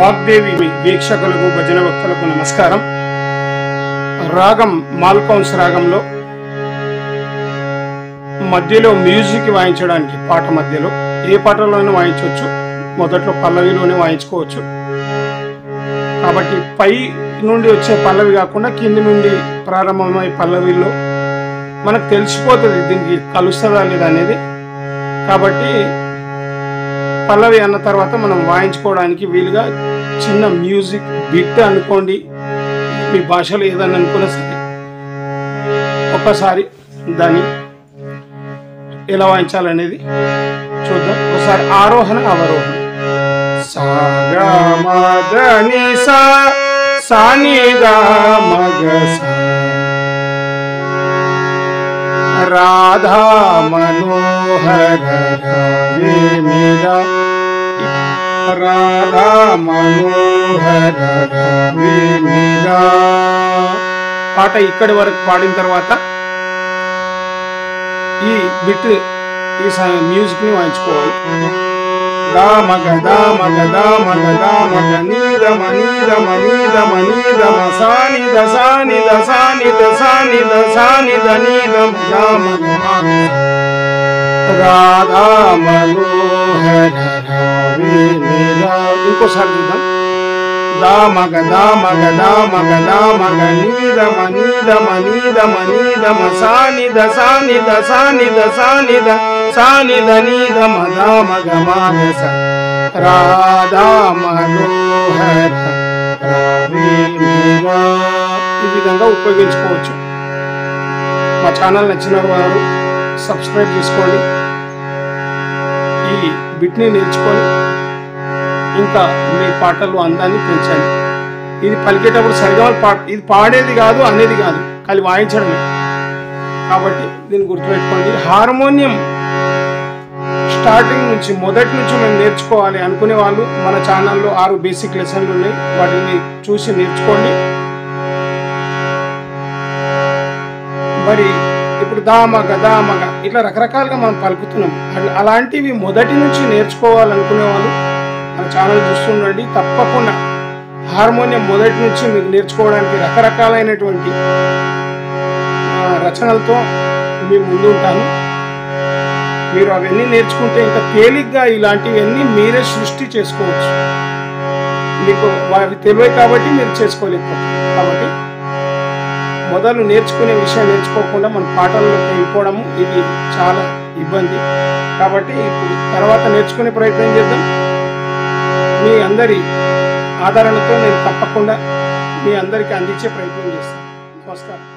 వాగ్దేవి వీక్షకులకు భజన భక్తులకు నమస్కారం. రాగం మాల్కౌన్స్ రాగంలో మధ్యలో మ్యూజిక్ వాయించడానికి పాట మధ్యలో ఏ పాటలోనే వాయించవచ్చు, మొదట్లో పల్లవిలోనే వాయించుకోవచ్చు. కాబట్టి పై నుండి వచ్చే పల్లవి కాకుండా కింది నుండి ప్రారంభమై పల్లవిలో మనకు తెలిసిపోతుంది దీనికి కలుస్తుందా లేదా అనేది. కాబట్టి పల్లవి అన్న తర్వాత మనం వాయించుకోవడానికి వీలుగా చిన్న మ్యూజిక్ బిట్ అనుకోండి, మీ భాషలో ఏదన్నా అనుకున్నా సరే ఒకసారి దాన్ని ఎలా వాయించాలనేది చూద్దాం. ఒకసారి ఆరోహణ అవరోహణ. సాగా మదని సా సానిగా మగ సా రాధా మనోహర రావే మీరా రాధా మనోహర రావే మీరా. పాట ఇక్కడి వరకు పాడిన తర్వాత ఈ బిట్ ఈ మ్యూజిక్ ని వాయించుకోవాలి. దా మగ దా మగ దా మగ దా మగ నీద మనీద మనీద మనీద మసాని దసాని దసాని దసాని దసాని ధనీద దా మగ రాధా మనోహర రావే మీరా. ఇంకోసారి చూద్దాం. దా మగ దా మగ దా మగ దా మగ నీద మనీద మనీద మనీద మసాని దసాని దసాని దసాని దసాని ధనీద మదా మగ మానస రాధా మనోహర రావే మీరా. ఈ విధంగా ఉపయోగించుకోవచ్చు. మా ఛానల్ నచ్చిన వారు సబ్స్క్రైబ్ చేసుకోండి. ఈ బిట్ని నేర్చుకొని ఇంకా మీ పాటలు అందాన్ని పెంచండి. ఇది పలికేటప్పుడు సరిగా ఇది పాడేది కాదు, అనేది కాదు, కానీ వాయించడమే. కాబట్టి దీన్ని గుర్తుపెట్టుకోండి. హార్మోనియం స్టార్టింగ్ నుంచి మొదటి నుంచి మేము నేర్చుకోవాలి అనుకునే వాళ్ళు మన ఛానల్లో 6 బేసిక్ లెసన్లు ఉన్నాయి, వాటిని చూసి నేర్చుకోండి. మరి ఇప్పుడు దామగ దామగ ఇట్లా రకరకాలుగా మనం పలుకుతున్నాం. అలాంటివి మొదటి నుంచి నేర్చుకోవాలనుకునే వాళ్ళు మన ఛానల్ చూస్తుండండి. తప్పకుండా హార్మోనియం మొదటి నుంచి మీకు నేర్చుకోవడానికి రకరకాలైనటువంటి రచనలతో మీ ముందు ఉంటాను. మీరు అవన్నీ నేర్చుకుంటే ఇంకా తేలిగ్గా ఇలాంటివన్నీ మీరే సృష్టి చేసుకోవచ్చు. మీకు అవి తెలియదు కాబట్టి మీరు చేసుకోలేకపోతుంది. కాబట్టి మొదలు నేర్చుకునే విషయం నేర్చుకోకుండా మన పాటల్లోకి వెళ్ళిపోవడము ఇది చాలా ఇబ్బంది. కాబట్టి ఇప్పుడు తర్వాత నేర్చుకునే ప్రయత్నం చేద్దాం. మీ అందరి ఆదరణతో నేను తప్పకుండా మీ అందరికీ అందించే ప్రయత్నం చేస్తాను. నమస్కారం.